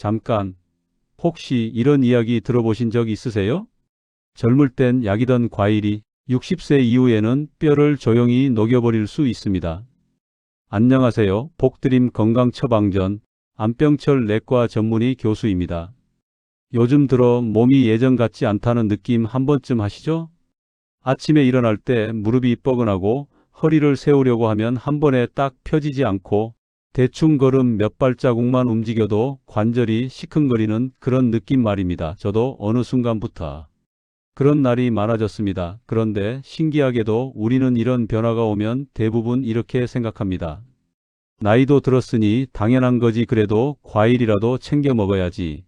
잠깐, 혹시 이런 이야기 들어보신 적 있으세요? 젊을 땐 약이던 과일이 60세 이후에는 뼈를 조용히 녹여버릴 수 있습니다. 안녕하세요. 복드림 건강처방전 안병철 내과 전문의 교수입니다. 요즘 들어 몸이 예전 같지 않다는 느낌 한 번쯤 하시죠? 아침에 일어날 때 무릎이 뻐근하고 허리를 세우려고 하면 한 번에 딱 펴지지 않고 대충 걸음 몇 발자국만 움직여도 관절이 시큰거리는 그런 느낌 말입니다. 저도 어느 순간부터 그런 날이 많아졌습니다. 그런데 신기하게도 우리는 이런 변화가 오면 대부분 이렇게 생각합니다. 나이도 들었으니 당연한 거지, 그래도 과일이라도 챙겨 먹어야지.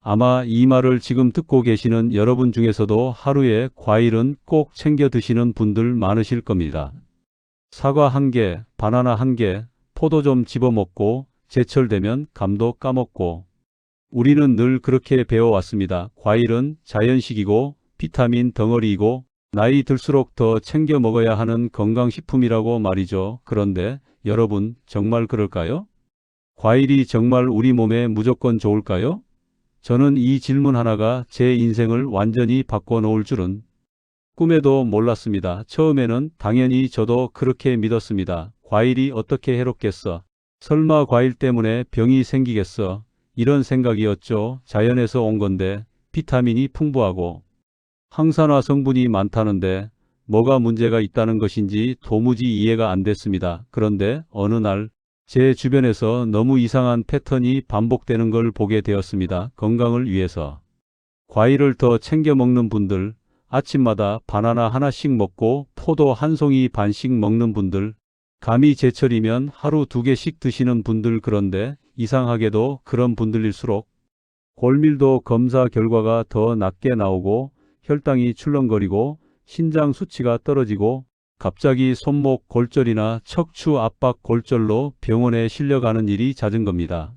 아마 이 말을 지금 듣고 계시는 여러분 중에서도 하루에 과일은 꼭 챙겨 드시는 분들 많으실 겁니다. 사과 한 개, 바나나 한 개, 포도 좀 집어먹고 제철 되면 감도 까먹고. 우리는 늘 그렇게 배워왔습니다. 과일은 자연식이고 비타민 덩어리이고 나이 들수록 더 챙겨 먹어야 하는 건강식품이라고 말이죠. 그런데 여러분, 정말 그럴까요? 과일이 정말 우리 몸에 무조건 좋을까요? 저는 이 질문 하나가 제 인생을 완전히 바꿔놓을 줄은 꿈에도 몰랐습니다. 처음에는 당연히 저도 그렇게 믿었습니다. 과일이 어떻게 해롭겠어? 설마 과일 때문에 병이 생기겠어? 이런 생각이었죠. 자연에서 온 건데 비타민이 풍부하고 항산화 성분이 많다는데 뭐가 문제가 있다는 것인지 도무지 이해가 안 됐습니다. 그런데 어느 날 제 주변에서 너무 이상한 패턴이 반복되는 걸 보게 되었습니다. 건강을 위해서 과일을 더 챙겨 먹는 분들, 아침마다 바나나 하나씩 먹고 포도 한 송이 반씩 먹는 분들, 감이 제철이면 하루 2개씩 드시는 분들, 그런데 이상하게도 그런 분들일수록 골밀도 검사 결과가 더 낮게 나오고 혈당이 출렁거리고 신장 수치가 떨어지고 갑자기 손목 골절이나 척추 압박 골절로 병원에 실려가는 일이 잦은 겁니다.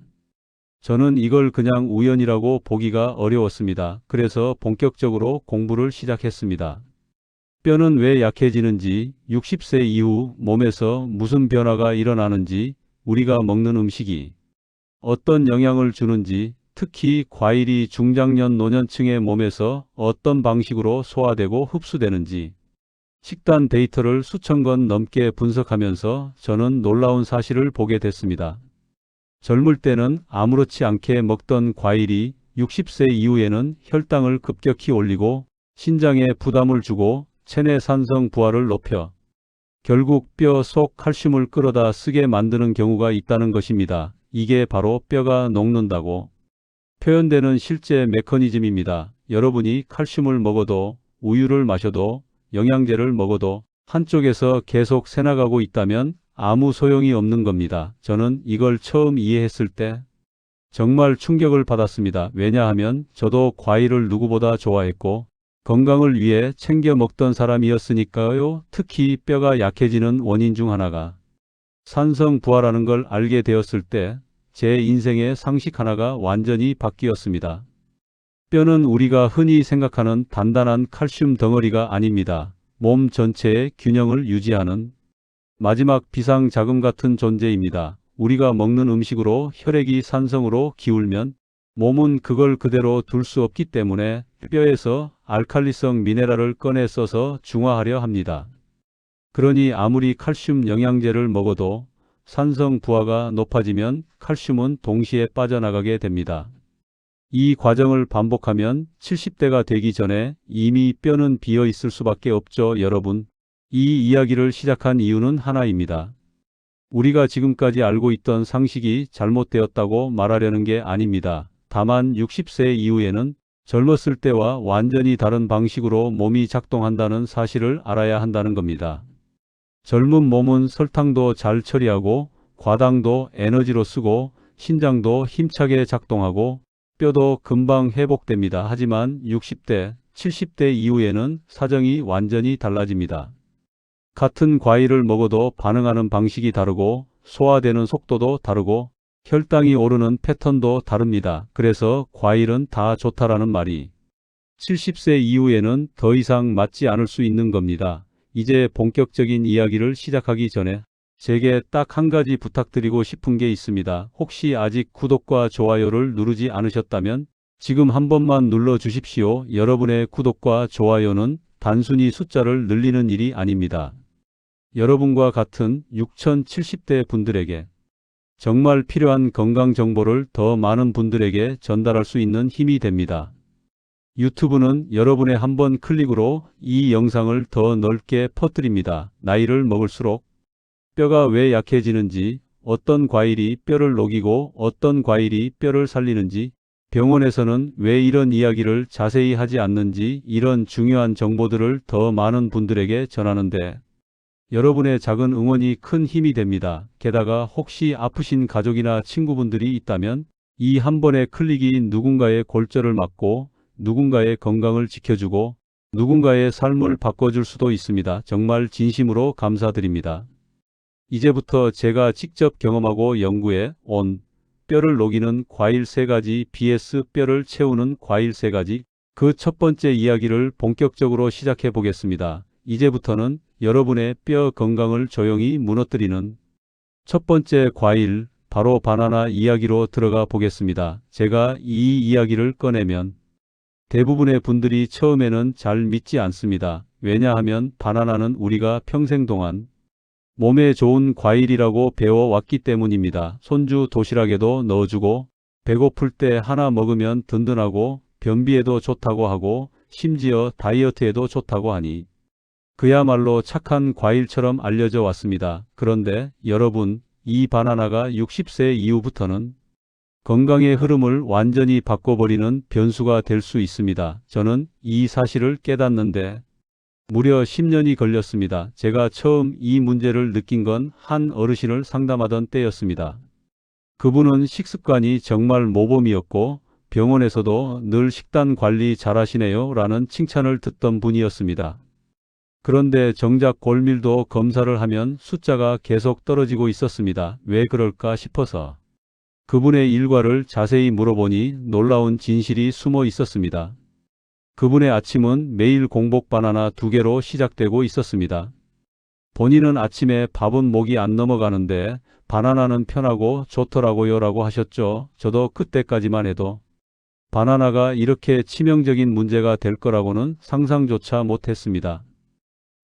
저는 이걸 그냥 우연이라고 보기가 어려웠습니다. 그래서 본격적으로 공부를 시작했습니다. 뼈는 왜 약해지는지, 60세 이후 몸에서 무슨 변화가 일어나는지, 우리가 먹는 음식이 어떤 영향을 주는지, 특히 과일이 중장년 노년층의 몸에서 어떤 방식으로 소화되고 흡수되는지, 식단 데이터를 수천 건 넘게 분석하면서 저는 놀라운 사실을 보게 됐습니다. 젊을 때는 아무렇지 않게 먹던 과일이 60세 이후에는 혈당을 급격히 올리고 신장에 부담을 주고 체내 산성 부하를 높여 결국 뼈 속 칼슘을 끌어다 쓰게 만드는 경우가 있다는 것입니다. 이게 바로 뼈가 녹는다고 표현되는 실제 메커니즘입니다. 여러분이 칼슘을 먹어도, 우유를 마셔도, 영양제를 먹어도 한쪽에서 계속 새나가고 있다면 아무 소용이 없는 겁니다. 저는 이걸 처음 이해했을 때 정말 충격을 받았습니다. 왜냐하면 저도 과일을 누구보다 좋아했고 건강을 위해 챙겨 먹던 사람이었으니까요. 특히 뼈가 약해지는 원인 중 하나가 산성 부하라는 걸 알게 되었을 때 제 인생의 상식 하나가 완전히 바뀌었습니다. 뼈는 우리가 흔히 생각하는 단단한 칼슘 덩어리가 아닙니다. 몸 전체의 균형을 유지하는 마지막 비상자금 같은 존재입니다. 우리가 먹는 음식으로 혈액이 산성으로 기울면 몸은 그걸 그대로 둘 수 없기 때문에 뼈에서 알칼리성 미네랄을 꺼내 써서 중화하려 합니다. 그러니 아무리 칼슘 영양제를 먹어도 산성 부하가 높아지면 칼슘은 동시에 빠져나가게 됩니다. 이 과정을 반복하면 70대가 되기 전에 이미 뼈는 비어 있을 수밖에 없죠. 여러분, 이 이야기를 시작한 이유는 하나입니다. 우리가 지금까지 알고 있던 상식이 잘못되었다고 말하려는 게 아닙니다. 다만 60세 이후에는 젊었을 때와 완전히 다른 방식으로 몸이 작동한다는 사실을 알아야 한다는 겁니다. 젊은 몸은 설탕도 잘 처리하고 과당도 에너지로 쓰고 신장도 힘차게 작동하고 뼈도 금방 회복됩니다. 하지만 60대, 70대 이후에는 사정이 완전히 달라집니다. 같은 과일을 먹어도 반응하는 방식이 다르고 소화되는 속도도 다르고 혈당이 오르는 패턴도 다릅니다. 그래서 과일은 다 좋다라는 말이 70세 이후에는 더 이상 맞지 않을 수 있는 겁니다. 이제 본격적인 이야기를 시작하기 전에 제게 딱 한 가지 부탁드리고 싶은 게 있습니다. 혹시 아직 구독과 좋아요를 누르지 않으셨다면 지금 한 번만 눌러 주십시오. 여러분의 구독과 좋아요는 단순히 숫자를 늘리는 일이 아닙니다. 여러분과 같은 6070대 분들에게 정말 필요한 건강 정보를 더 많은 분들에게 전달할 수 있는 힘이 됩니다. 유튜브는 여러분의 한 번 클릭으로 이 영상을 더 넓게 퍼뜨립니다. 나이를 먹을수록 뼈가 왜 약해지는지, 어떤 과일이 뼈를 녹이고 어떤 과일이 뼈를 살리는지, 병원에서는 왜 이런 이야기를 자세히 하지 않는지, 이런 중요한 정보들을 더 많은 분들에게 전하는데 여러분의 작은 응원이 큰 힘이 됩니다. 게다가 혹시 아프신 가족이나 친구분들이 있다면 이 한 번의 클릭이 누군가의 골절을 막고 누군가의 건강을 지켜주고 누군가의 삶을 바꿔줄 수도 있습니다. 정말 진심으로 감사드립니다. 이제부터 제가 직접 경험하고 연구해 온 뼈를 녹이는 과일 3가지 vs 뼈를 채우는 과일 3가지, 그 첫 번째 이야기를 본격적으로 시작해 보겠습니다. 이제부터는 여러분의 뼈 건강을 조용히 무너뜨리는 첫 번째 과일, 바로 바나나 이야기로 들어가 보겠습니다. 제가 이 이야기를 꺼내면 대부분의 분들이 처음에는 잘 믿지 않습니다. 왜냐하면 바나나는 우리가 평생 동안 몸에 좋은 과일이라고 배워왔기 때문입니다. 손주 도시락에도 넣어주고 배고플 때 하나 먹으면 든든하고 변비에도 좋다고 하고 심지어 다이어트에도 좋다고 하니 그야말로 착한 과일처럼 알려져 왔습니다. 그런데 여러분, 이 바나나가 60세 이후부터는 건강의 흐름을 완전히 바꿔버리는 변수가 될 수 있습니다. 저는 이 사실을 깨닫는데 무려 10년이 걸렸습니다. 제가 처음 이 문제를 느낀 건 한 어르신을 상담하던 때였습니다. 그분은 식습관이 정말 모범이었고 병원에서도 늘 식단 관리 잘하시네요 라는 칭찬을 듣던 분이었습니다. 그런데 정작 골밀도 검사를 하면 숫자가 계속 떨어지고 있었습니다. 왜 그럴까 싶어서 그분의 일과를 자세히 물어보니 놀라운 진실이 숨어 있었습니다. 그분의 아침은 매일 공복 바나나 2개로 시작되고 있었습니다. 본인은 아침에 밥은 목이 안 넘어가는데 바나나는 편하고 좋더라고요 라고 하셨죠. 저도 그때까지만 해도 바나나가 이렇게 치명적인 문제가 될 거라고는 상상조차 못했습니다.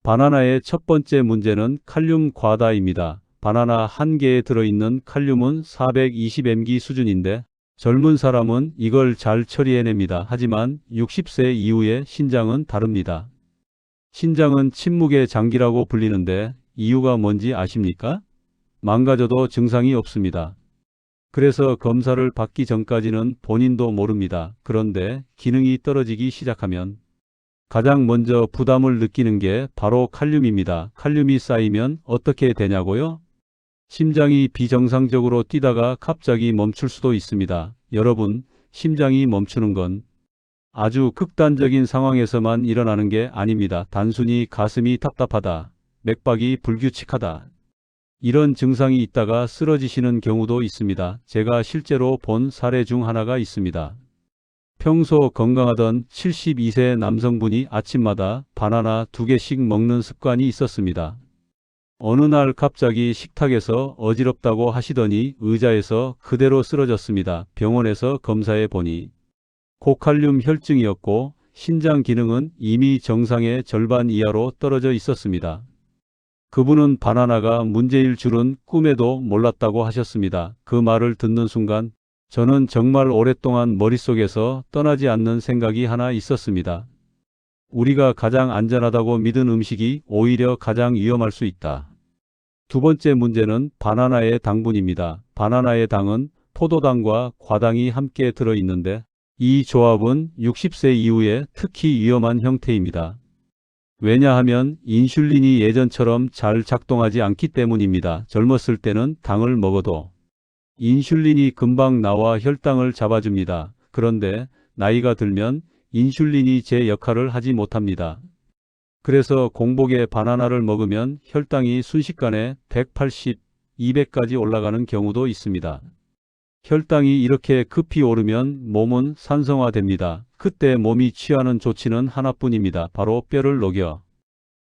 바나나의 첫 번째 문제는 칼륨 과다입니다. 바나나 한 개에 들어있는 칼륨은 420mg 수준인데 젊은 사람은 이걸 잘 처리해냅니다. 하지만 60세 이후의 신장은 다릅니다. 신장은 침묵의 장기라고 불리는데 이유가 뭔지 아십니까? 망가져도 증상이 없습니다. 그래서 검사를 받기 전까지는 본인도 모릅니다. 그런데 기능이 떨어지기 시작하면 가장 먼저 부담을 느끼는 게 바로 칼륨입니다. 칼륨이 쌓이면 어떻게 되냐고요? 심장이 비정상적으로 뛰다가 갑자기 멈출 수도 있습니다. 여러분, 심장이 멈추는 건 아주 극단적인 상황에서만 일어나는 게 아닙니다. 단순히 가슴이 답답하다, 맥박이 불규칙하다, 이런 증상이 있다가 쓰러지시는 경우도 있습니다. 제가 실제로 본 사례 중 하나가 있습니다. 평소 건강하던 72세 남성분이 아침마다 바나나 2개씩 먹는 습관이 있었습니다. 어느 날 갑자기 식탁에서 어지럽다고 하시더니 의자에서 그대로 쓰러졌습니다. 병원에서 검사해 보니 고칼륨 혈증이었고 신장 기능은 이미 정상의 절반 이하로 떨어져 있었습니다. 그분은 바나나가 문제일 줄은 꿈에도 몰랐다고 하셨습니다. 그 말을 듣는 순간 저는 정말 오랫동안 머릿속에서 떠나지 않는 생각이 하나 있었습니다. 우리가 가장 안전하다고 믿은 음식이 오히려 가장 위험할 수 있다. 두 번째 문제는 바나나의 당분입니다. 바나나의 당은 포도당과 과당이 함께 들어있는데 이 조합은 60세 이후에 특히 위험한 형태입니다. 왜냐하면 인슐린이 예전처럼 잘 작동하지 않기 때문입니다. 젊었을 때는 당을 먹어도 인슐린이 금방 나와 혈당을 잡아줍니다. 그런데 나이가 들면 인슐린이 제 역할을 하지 못합니다. 그래서 공복에 바나나를 먹으면 혈당이 순식간에 180, 200까지 올라가는 경우도 있습니다. 혈당이 이렇게 급히 오르면 몸은 산성화됩니다. 그때 몸이 취하는 조치는 하나뿐입니다. 바로 뼈를 녹여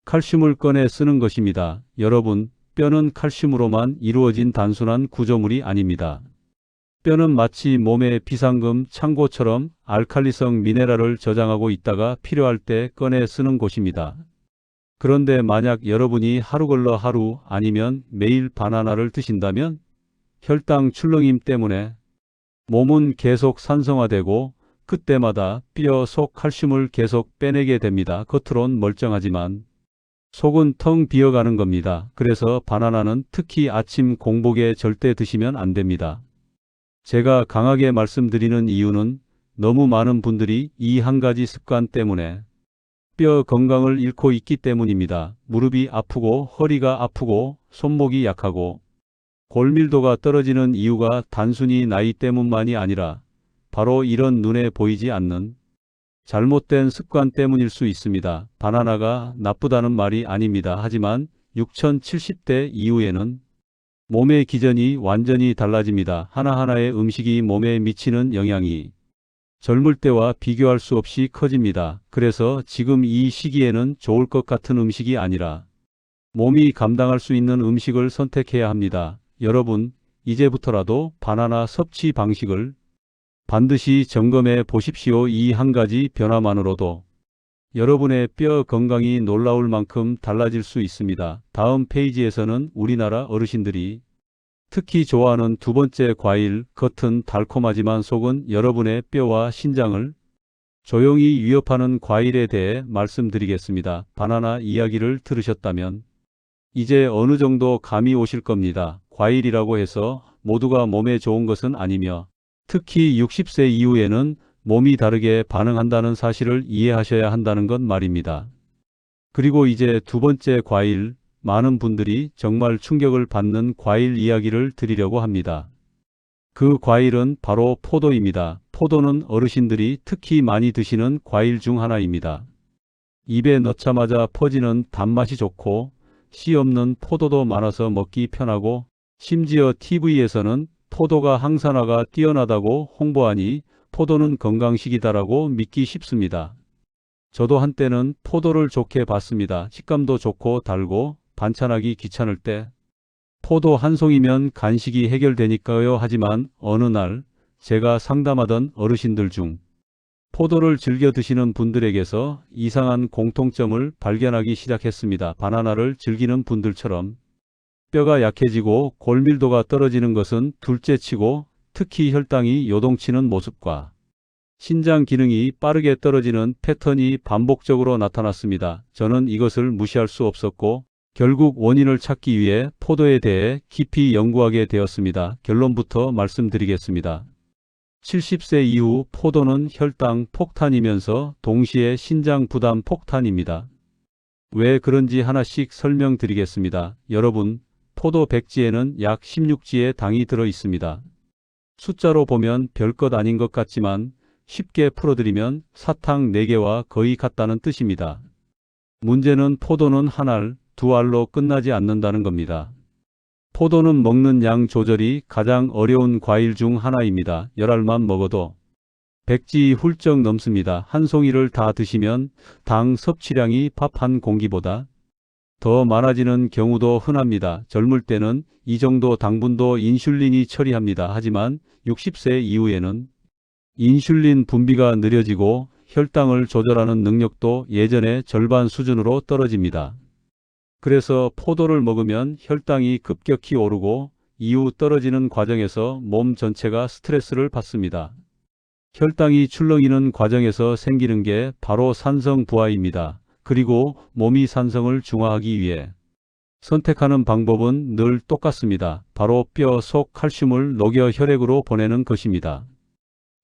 칼슘을 꺼내 쓰는 것입니다. 여러분, 뼈는 칼슘으로만 이루어진 단순한 구조물이 아닙니다. 뼈는 마치 몸의 비상금 창고처럼 알칼리성 미네랄을 저장하고 있다가 필요할 때 꺼내 쓰는 곳입니다. 그런데 만약 여러분이 하루 걸러 하루 아니면 매일 바나나를 드신다면 혈당 출렁임 때문에 몸은 계속 산성화되고 그때마다 뼈 속 칼슘을 계속 빼내게 됩니다. 겉으론 멀쩡하지만 속은 텅 비어가는 겁니다. 그래서 바나나는 특히 아침 공복에 절대 드시면 안 됩니다. 제가 강하게 말씀드리는 이유는 너무 많은 분들이 이 한 가지 습관 때문에 뼈 건강을 잃고 있기 때문입니다. 무릎이 아프고 허리가 아프고 손목이 약하고 골밀도가 떨어지는 이유가 단순히 나이 때문만이 아니라 바로 이런 눈에 보이지 않는 잘못된 습관 때문일 수 있습니다. 바나나가 나쁘다는 말이 아닙니다. 하지만 6070대 이후에는 몸의 기전이 완전히 달라집니다. 하나하나의 음식이 몸에 미치는 영향이 젊을 때와 비교할 수 없이 커집니다. 그래서 지금 이 시기에는 좋을 것 같은 음식이 아니라 몸이 감당할 수 있는 음식을 선택해야 합니다. 여러분, 이제부터라도 바나나 섭취 방식을 반드시 점검해 보십시오. 이 한 가지 변화만으로도 여러분의 뼈 건강이 놀라울 만큼 달라질 수 있습니다. 다음 페이지에서는 우리나라 어르신들이 특히 좋아하는 두 번째 과일, 겉은 달콤하지만 속은 여러분의 뼈와 신장을 조용히 위협하는 과일에 대해 말씀드리겠습니다. 바나나 이야기를 들으셨다면 이제 어느 정도 감이 오실 겁니다. 과일이라고 해서 모두가 몸에 좋은 것은 아니며 특히 60세 이후에는 몸이 다르게 반응한다는 사실을 이해하셔야 한다는 것 말입니다. 그리고 이제 두 번째 과일, 많은 분들이 정말 충격을 받는 과일 이야기를 드리려고 합니다. 그 과일은 바로 포도입니다. 포도는 어르신들이 특히 많이 드시는 과일 중 하나입니다. 입에 넣자마자 퍼지는 단맛이 좋고 씨 없는 포도도 많아서 먹기 편하고 심지어 TV에서는 포도가 항산화가 뛰어나다고 홍보하니 포도는 건강식이다라고 믿기 쉽습니다. 저도 한때는 포도를 좋게 봤습니다. 식감도 좋고 달고 반찬하기 귀찮을 때 포도 한 송이면 간식이 해결되니까요. 하지만 어느 날 제가 상담하던 어르신들 중 포도를 즐겨 드시는 분들에게서 이상한 공통점을 발견하기 시작했습니다. 바나나를 즐기는 분들처럼 뼈가 약해지고 골밀도가 떨어지는 것은 둘째치고 특히 혈당이 요동치는 모습과 신장 기능이 빠르게 떨어지는 패턴이 반복적으로 나타났습니다. 저는 이것을 무시할 수 없었고 결국 원인을 찾기 위해 포도에 대해 깊이 연구하게 되었습니다. 결론부터 말씀드리겠습니다. 70세 이후 포도는 혈당 폭탄이면서 동시에 신장 부담 폭탄입니다. 왜 그런지 하나씩 설명드리겠습니다. 여러분, 포도 100지에는 약 16지의 당이 들어 있습니다. 숫자로 보면 별것 아닌 것 같지만 쉽게 풀어드리면 사탕 4개와 거의 같다는 뜻입니다. 문제는 포도는 한 알, 두 알로 끝나지 않는다는 겁니다. 포도는 먹는 양 조절이 가장 어려운 과일 중 하나입니다. 10알만 먹어도 100지 훌쩍 넘습니다. 한 송이를 다 드시면 당 섭취량이 밥 한 공기보다 더 많아지는 경우도 흔합니다. 젊을 때는 이 정도 당분도 인슐린이 처리합니다. 하지만 60세 이후에는 인슐린 분비가 느려지고 혈당을 조절하는 능력도 예전의 절반 수준으로 떨어집니다. 그래서 포도를 먹으면 혈당이 급격히 오르고 이후 떨어지는 과정에서 몸 전체가 스트레스를 받습니다. 혈당이 출렁이는 과정에서 생기는 게 바로 산성 부하입니다. 그리고 몸이 산성을 중화하기 위해 선택하는 방법은 늘 똑같습니다. 바로 뼈 속 칼슘을 녹여 혈액으로 보내는 것입니다.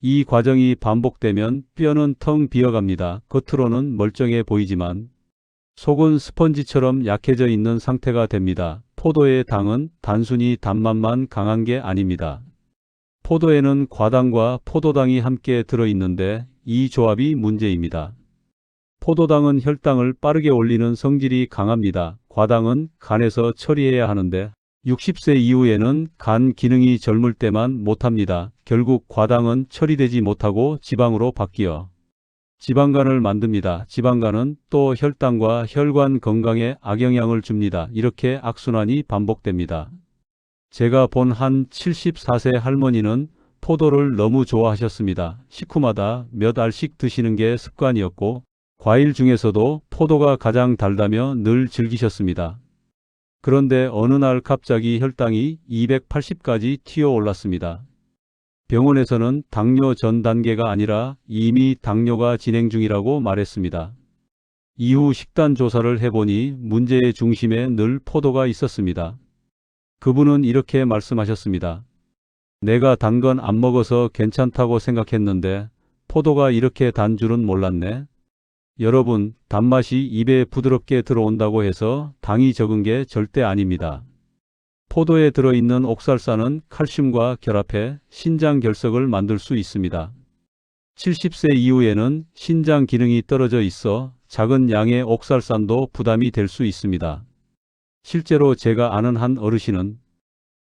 이 과정이 반복되면 뼈는 텅 비어갑니다. 겉으로는 멀쩡해 보이지만 속은 스펀지처럼 약해져 있는 상태가 됩니다. 포도의 당은 단순히 단맛만 강한 게 아닙니다. 포도에는 과당과 포도당이 함께 들어있는데 이 조합이 문제입니다. 포도당은 혈당을 빠르게 올리는 성질이 강합니다. 과당은 간에서 처리해야 하는데 60세 이후에는 간 기능이 젊을 때만 못합니다. 결국 과당은 처리되지 못하고 지방으로 바뀌어 지방간을 만듭니다. 지방간은 또 혈당과 혈관 건강에 악영향을 줍니다. 이렇게 악순환이 반복됩니다. 제가 본 한 74세 할머니는 포도를 너무 좋아하셨습니다. 식후마다 몇 알씩 드시는 게 습관이었고 과일 중에서도 포도가 가장 달다며 늘 즐기셨습니다. 그런데 어느 날 갑자기 혈당이 280까지 튀어 올랐습니다. 병원에서는 당뇨 전 단계가 아니라 이미 당뇨가 진행 중이라고 말했습니다. 이후 식단 조사를 해보니 문제의 중심에 늘 포도가 있었습니다. 그분은 이렇게 말씀하셨습니다. 내가 단 건 안 먹어서 괜찮다고 생각했는데 포도가 이렇게 단 줄은 몰랐네. 여러분, 단맛이 입에 부드럽게 들어온다고 해서 당이 적은 게 절대 아닙니다. 포도에 들어있는 옥살산은 칼슘과 결합해 신장 결석을 만들 수 있습니다. 70세 이후에는 신장 기능이 떨어져 있어 작은 양의 옥살산도 부담이 될 수 있습니다. 실제로 제가 아는 한 어르신은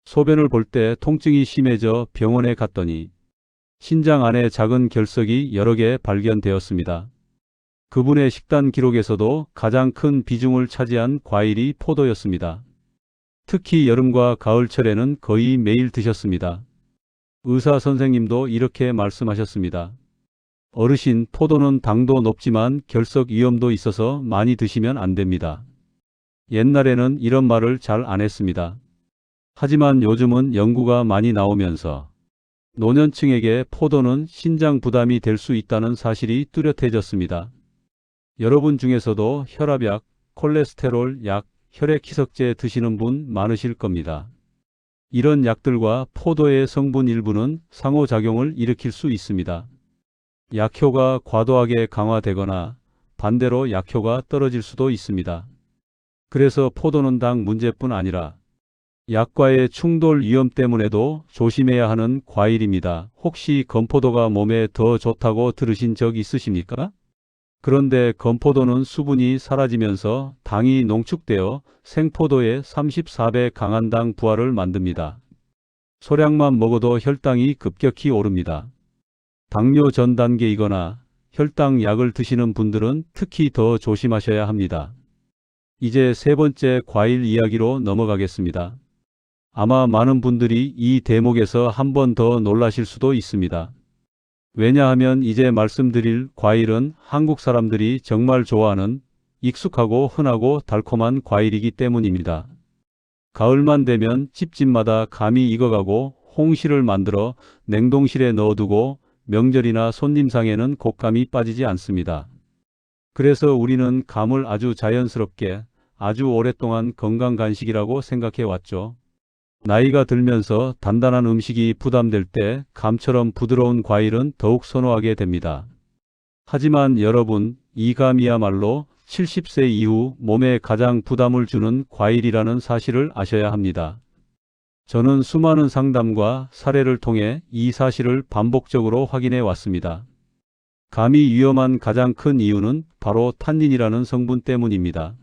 소변을 볼 때 통증이 심해져 병원에 갔더니 신장 안에 작은 결석이 여러 개 발견되었습니다. 그분의 식단 기록에서도 가장 큰 비중을 차지한 과일이 포도였습니다. 특히 여름과 가을철에는 거의 매일 드셨습니다. 의사 선생님도 이렇게 말씀하셨습니다. 어르신, 포도는 당도 높지만 결석 위험도 있어서 많이 드시면 안 됩니다. 옛날에는 이런 말을 잘 안 했습니다. 하지만 요즘은 연구가 많이 나오면서 노년층에게 포도는 신장 부담이 될 수 있다는 사실이 뚜렷해졌습니다. 여러분 중에서도 혈압약, 콜레스테롤 약, 혈액희석제 드시는 분 많으실 겁니다. 이런 약들과 포도의 성분 일부는 상호작용을 일으킬 수 있습니다. 약효가 과도하게 강화되거나 반대로 약효가 떨어질 수도 있습니다. 그래서 포도는 당 문제뿐 아니라 약과의 충돌 위험 때문에도 조심해야 하는 과일입니다. 혹시 건포도가 몸에 더 좋다고 들으신 적 있으십니까? 그런데 건포도는 수분이 사라지면서 당이 농축되어 생포도의 34배 강한 당 부하를 만듭니다. 소량만 먹어도 혈당이 급격히 오릅니다. 당뇨 전 단계이거나 혈당 약을 드시는 분들은 특히 더 조심하셔야 합니다. 이제 세 번째 과일 이야기로 넘어가겠습니다. 아마 많은 분들이 이 대목에서 한 번 더 놀라실 수도 있습니다. 왜냐하면 이제 말씀드릴 과일은 한국 사람들이 정말 좋아하는 익숙하고 흔하고 달콤한 과일이기 때문입니다. 가을만 되면 집집마다 감이 익어가고 홍시를 만들어 냉동실에 넣어두고 명절이나 손님상에는 곶감이 빠지지 않습니다. 그래서 우리는 감을 아주 자연스럽게 아주 오랫동안 건강 간식이라고 생각해 왔죠. 나이가 들면서 단단한 음식이 부담될 때 감처럼 부드러운 과일은 더욱 선호하게 됩니다. 하지만 여러분, 이 감이야말로 70세 이후 몸에 가장 부담을 주는 과일이라는 사실을 아셔야 합니다. 저는 수많은 상담과 사례를 통해 이 사실을 반복적으로 확인해 왔습니다. 감이 위험한 가장 큰 이유는 바로 탄닌이라는 성분 때문입니다.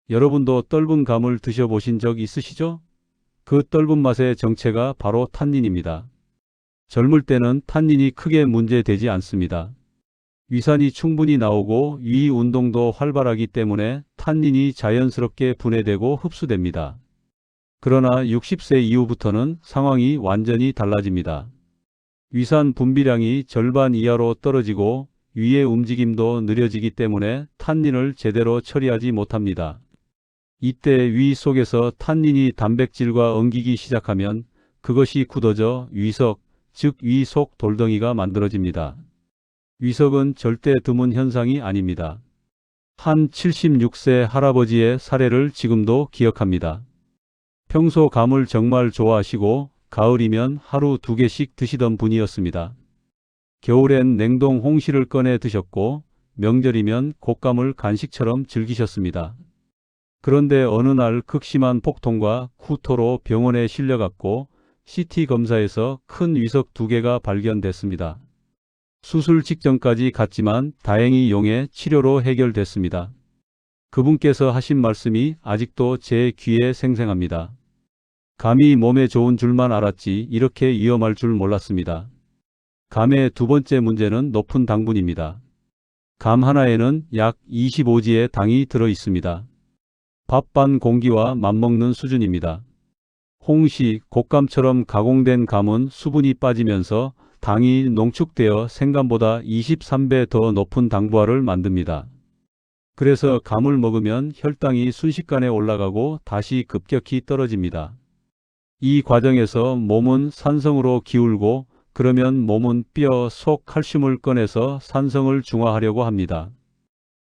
여러분도 떫은 감을 드셔보신 적 있으시죠? 그 떫은 맛의 정체가 바로 탄닌입니다. 젊을 때는 탄닌이 크게 문제되지 않습니다. 위산이 충분히 나오고 위 운동도 활발하기 때문에 탄닌이 자연스럽게 분해되고 흡수됩니다. 그러나 60세 이후부터는 상황이 완전히 달라집니다. 위산 분비량이 절반 이하로 떨어지고 위의 움직임도 느려지기 때문에 탄닌을 제대로 처리하지 못합니다. 이때 위 속에서 탄닌이 단백질과 엉기기 시작하면 그것이 굳어져 위석, 즉 위 속 돌덩이가 만들어집니다. 위석은 절대 드문 현상이 아닙니다. 한 76세 할아버지의 사례를 지금도 기억합니다. 평소 감을 정말 좋아하시고 가을이면 하루 2개씩 드시던 분이었습니다. 겨울엔 냉동 홍시를 꺼내 드셨고 명절이면 곶감을 간식처럼 즐기셨습니다. 그런데 어느 날 극심한 폭통과 구토로 병원에 실려갔고 CT 검사에서 큰 위석 2개가 발견됐습니다. 수술 직전까지 갔지만 다행히 용해 치료로 해결됐습니다. 그분께서 하신 말씀이 아직도 제 귀에 생생합니다. 감이 몸에 좋은 줄만 알았지 이렇게 위험할 줄 몰랐습니다. 감의 두 번째 문제는 높은 당분입니다. 감 하나에는 약 25g의 당이 들어 있습니다. 밥 반 공기와 맞먹는 수준입니다. 홍시, 곶감처럼 가공된 감은 수분이 빠지면서 당이 농축되어 생감보다 23배 더 높은 당부하를 만듭니다. 그래서 감을 먹으면 혈당이 순식간에 올라가고 다시 급격히 떨어집니다. 이 과정에서 몸은 산성으로 기울고 그러면 몸은 뼈 속 칼슘을 꺼내서 산성을 중화하려고 합니다.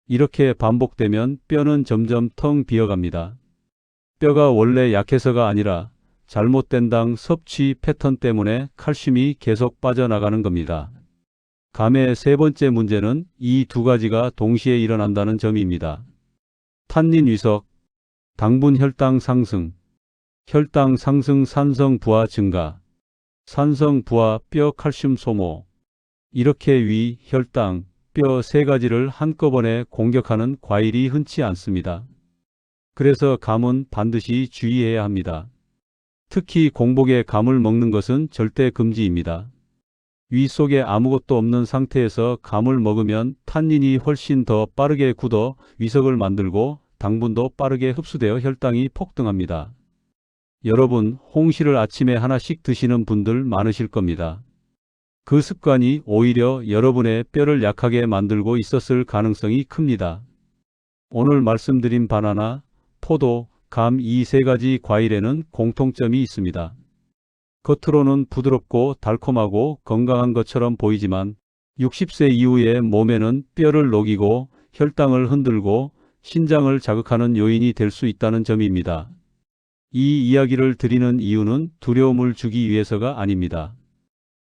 이렇게 반복되면 뼈는 점점 텅 비어갑니다. 뼈가 원래 약해서가 아니라 잘못된 당 섭취 패턴 때문에 칼슘이 계속 빠져나가는 겁니다. 감의 세 번째 문제는 이 두 가지가 동시에 일어난다는 점입니다. 탄닌 위석, 당분 혈당 상승, 혈당 상승 산성 부하 증가, 산성 부하 뼈 칼슘 소모. 이렇게 위, 혈당, 뼈 세 가지를 한꺼번에 공격하는 과일이 흔치 않습니다. 그래서 감은 반드시 주의해야 합니다. 특히 공복에 감을 먹는 것은 절대 금지입니다. 위 속에 아무것도 없는 상태에서 감을 먹으면 탄닌이 훨씬 더 빠르게 굳어 위석을 만들고 당분도 빠르게 흡수되어 혈당이 폭등합니다. 여러분, 홍시를 아침에 하나씩 드시는 분들 많으실 겁니다. 그 습관이 오히려 여러분의 뼈를 약하게 만들고 있었을 가능성이 큽니다. 오늘 말씀드린 바나나, 포도, 감 이 세 가지 과일에는 공통점이 있습니다. 겉으로는 부드럽고 달콤하고 건강한 것처럼 보이지만 60세 이후에 몸에는 뼈를 녹이고 혈당을 흔들고 신장을 자극하는 요인이 될 수 있다는 점입니다. 이 이야기를 드리는 이유는 두려움을 주기 위해서가 아닙니다.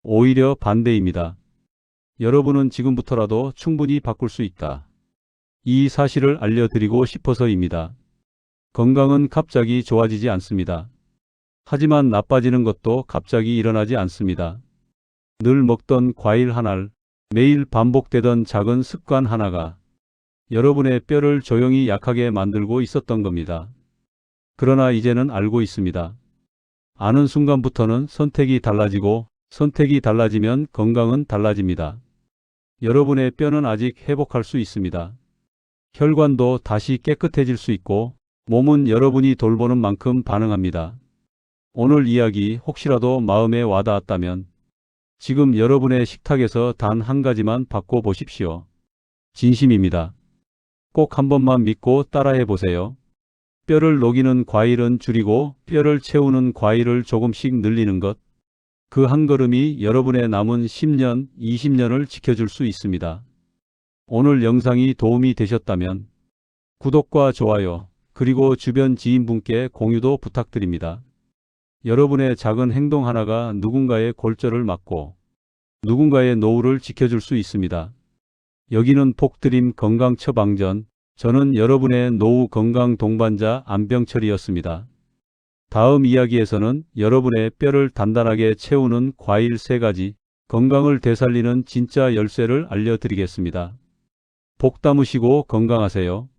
오히려 반대입니다. 여러분은 지금부터라도 충분히 바꿀 수 있다. 이 사실을 알려드리고 싶어서입니다. 건강은 갑자기 좋아지지 않습니다. 하지만 나빠지는 것도 갑자기 일어나지 않습니다. 늘 먹던 과일 하나, 매일 반복되던 작은 습관 하나가 여러분의 뼈를 조용히 약하게 만들고 있었던 겁니다. 그러나 이제는 알고 있습니다. 아는 순간부터는 선택이 달라지고 선택이 달라지면 건강은 달라집니다. 여러분의 뼈는 아직 회복할 수 있습니다. 혈관도 다시 깨끗해질 수 있고 몸은 여러분이 돌보는 만큼 반응합니다. 오늘 이야기 혹시라도 마음에 와닿았다면 지금 여러분의 식탁에서 단 한 가지만 바꿔보십시오. 진심입니다. 꼭 한 번만 믿고 따라해 보세요. 뼈를 녹이는 과일은 줄이고 뼈를 채우는 과일을 조금씩 늘리는 것. 그 한 걸음이 여러분의 남은 10년, 20년을 지켜줄 수 있습니다. 오늘 영상이 도움이 되셨다면 구독과 좋아요, 그리고 주변 지인분께 공유도 부탁드립니다. 여러분의 작은 행동 하나가 누군가의 골절을 막고 누군가의 노후를 지켜줄 수 있습니다. 여기는 폭드림 건강 처방전, 저는 여러분의 노후 건강 동반자 안병철이었습니다. 다음 이야기에서는 여러분의 뼈를 단단하게 채우는 과일 3가지, 건강을 되살리는 진짜 열쇠를 알려드리겠습니다. 복 담으시고 건강하세요.